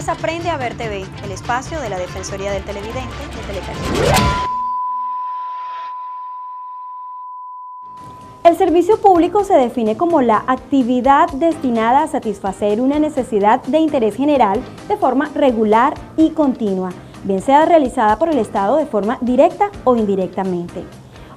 es Aprende a Ver TV, el espacio de la Defensoría del Televidente de Telecaribe. El servicio público se define como la actividad destinada a satisfacer una necesidad de interés general de forma regular y continua, bien sea realizada por el Estado de forma directa o indirectamente.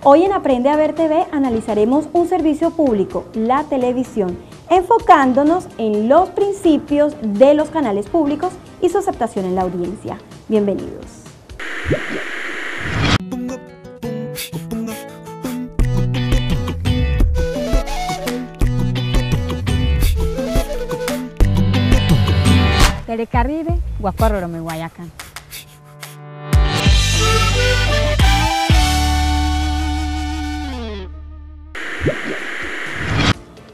Hoy en Aprende a Ver TV analizaremos un servicio público, la televisión, enfocándonos en los principios de los canales públicos y su aceptación en la audiencia. Bienvenidos. Telecaribe, Guapororome, Guayacán.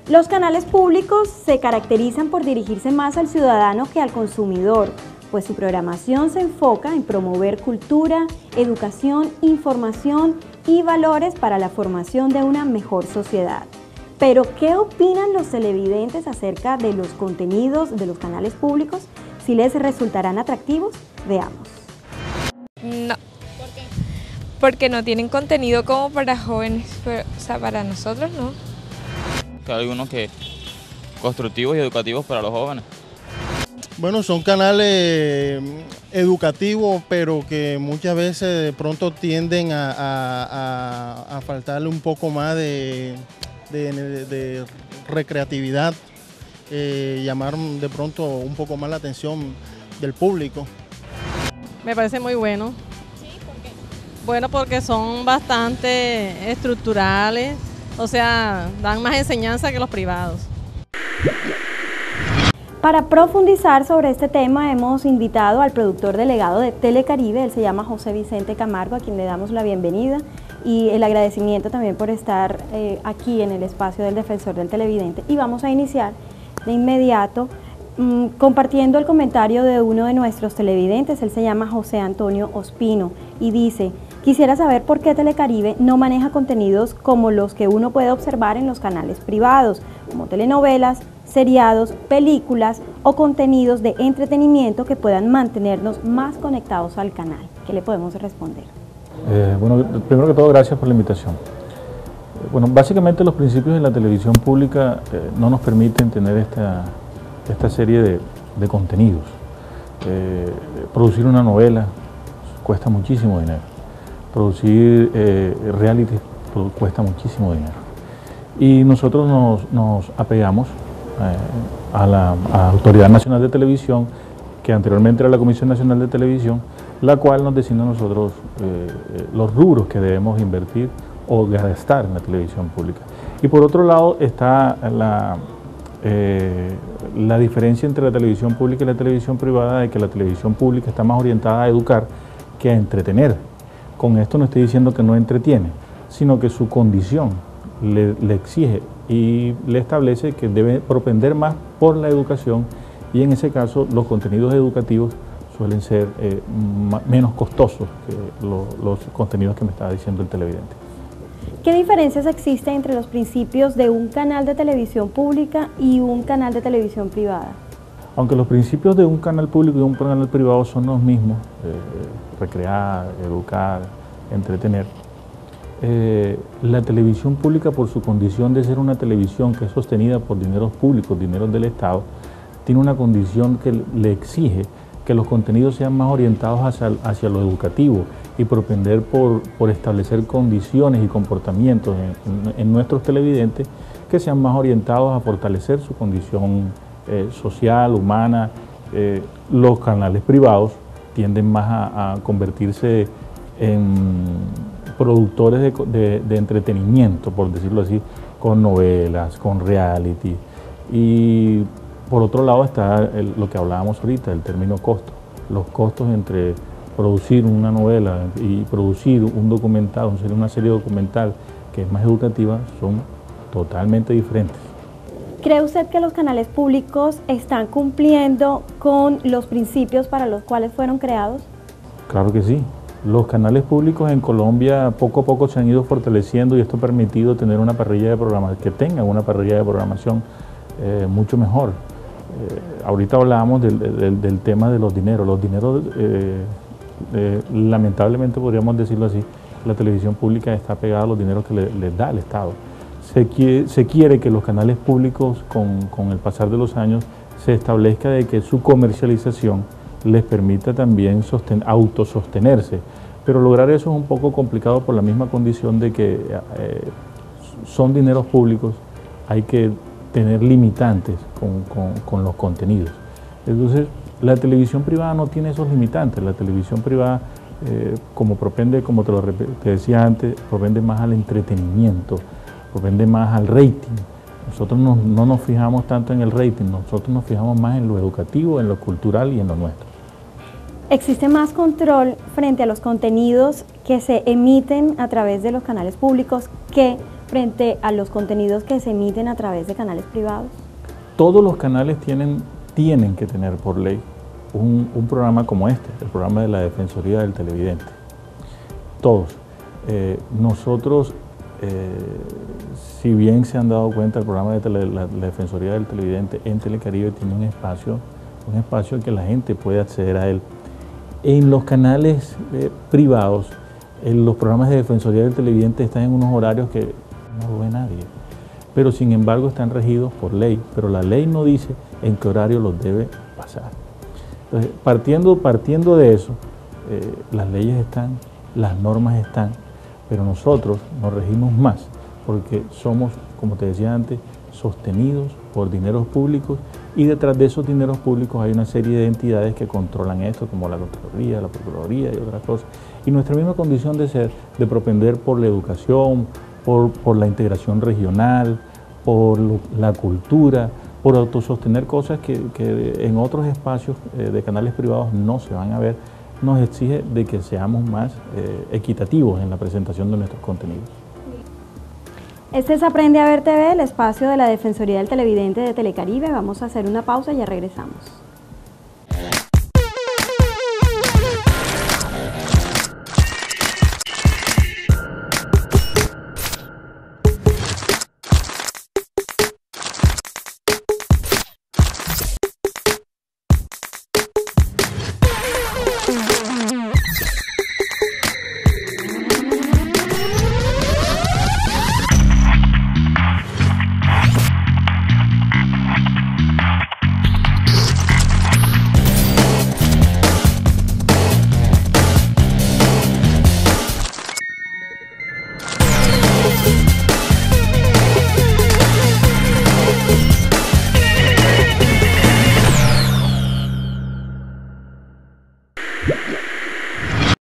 Los canales públicos se caracterizan por dirigirse más al ciudadano que al consumidor, pues su programación se enfoca en promover cultura, educación, información y valores para la formación de una mejor sociedad. Pero, ¿qué opinan los televidentes acerca de los contenidos de los canales públicos? ¿Si les resultarán atractivos? Veamos. No. ¿Por qué? Porque no tienen contenido como para jóvenes, o sea, para nosotros no. Hay algunos que constructivos y educativos para los jóvenes. Bueno, son canales educativos, pero que muchas veces de pronto tienden a faltarle un poco más de recreatividad, llamar de pronto un poco más la atención del público. Me parece muy bueno. ¿Sí? ¿Por qué? Bueno, porque son bastante estructurales, o sea, dan más enseñanza que los privados. Para profundizar sobre este tema hemos invitado al productor delegado de Telecaribe, él se llama José Vicente Camargo, a quien le damos la bienvenida y el agradecimiento también por estar aquí en el espacio del Defensor del Televidente. Y vamos a iniciar de inmediato compartiendo el comentario de uno de nuestros televidentes, él se llama José Antonio Ospino y dice: quisiera saber por qué Telecaribe no maneja contenidos como los que uno puede observar en los canales privados, como telenovelas, seriados, películas o contenidos de entretenimiento que puedan mantenernos más conectados al canal. ¿Qué le podemos responder? Bueno, primero que todo, gracias por la invitación. Bueno, básicamente los principios de la televisión pública no nos permiten tener esta serie de contenidos. Producir una novela cuesta muchísimo dinero. Producir reality cuesta muchísimo dinero. Y nosotros nos apegamos a la Autoridad Nacional de Televisión, que anteriormente era la Comisión Nacional de Televisión, la cual nos designa a nosotros los rubros que debemos invertir o gastar en la televisión pública. Y por otro lado está la diferencia entre la televisión pública y la televisión privada, de que la televisión pública está más orientada a educar que a entretener. Con esto no estoy diciendo que no entretiene, sino que su condición le exige y le establece que debe propender más por la educación, y en ese caso los contenidos educativos suelen ser menos costosos que los contenidos que me estaba diciendo el televidente. ¿Qué diferencias existen entre los principios de un canal de televisión pública y un canal de televisión privada? Aunque los principios de un canal público y un canal privado son los mismos, recrear, educar, entretener, la televisión pública, por su condición de ser una televisión que es sostenida por dineros públicos, dineros del Estado, tiene una condición que le exige que los contenidos sean más orientados hacia lo educativo y propender por establecer condiciones y comportamientos en nuestros televidentes que sean más orientados a fortalecer su condición social, humana. Los canales privados tienden más a convertirse en productores de entretenimiento, por decirlo así, con novelas, con reality. Y por otro lado está lo que hablábamos ahorita, el término costo. Los costos entre producir una novela y producir un documental, una serie documental que es más educativa, son totalmente diferentes. ¿Cree usted que los canales públicos están cumpliendo con los principios para los cuales fueron creados? Claro que sí. Los canales públicos en Colombia poco a poco se han ido fortaleciendo, y esto ha permitido tener una parrilla de programación, que tengan una parrilla de programación mucho mejor. Ahorita hablábamos del tema de los dineros. Los dineros, lamentablemente podríamos decirlo así, la televisión pública está pegada a los dineros que les da el Estado. Se quiere que los canales públicos, con el pasar de los años, se establezca de que su comercialización les permita también autosostenerse. Pero lograr eso es un poco complicado por la misma condición de que son dineros públicos, hay que tener limitantes con los contenidos. Entonces, la televisión privada no tiene esos limitantes. La televisión privada, como te decía antes, propende más al entretenimiento, propende más al rating. Nosotros no nos fijamos tanto en el rating, nosotros nos fijamos más en lo educativo, en lo cultural y en lo nuestro. ¿Existe más control frente a los contenidos que se emiten a través de los canales públicos que frente a los contenidos que se emiten a través de canales privados? Todos los canales tienen que tener por ley un programa como este, el programa de la Defensoría del Televidente. Todos. Nosotros, si bien se han dado cuenta, el programa de la Defensoría del Televidente en Telecaribe tiene un espacio que la gente puede acceder a él. En los canales privados, los programas de Defensoría del Televidente están en unos horarios que no lo ve nadie, pero sin embargo están regidos por ley, pero la ley no dice en qué horario los debe pasar. Entonces, partiendo de eso, las leyes están, las normas están, pero nosotros nos regimos más porque somos, como te decía antes, sostenidos por dineros públicos, y detrás de esos dineros públicos hay una serie de entidades que controlan esto, como la Contraloría, la Procuraduría y otras cosas. Y nuestra misma condición de ser, de propender por la educación, por la integración regional, por la cultura, por autosostener cosas que en otros espacios de canales privados no se van a ver, nos exige de que seamos más equitativos en la presentación de nuestros contenidos. Este es Aprende a Ver TV, el espacio de la Defensoría del Televidente de Telecaribe. Vamos a hacer una pausa y ya regresamos.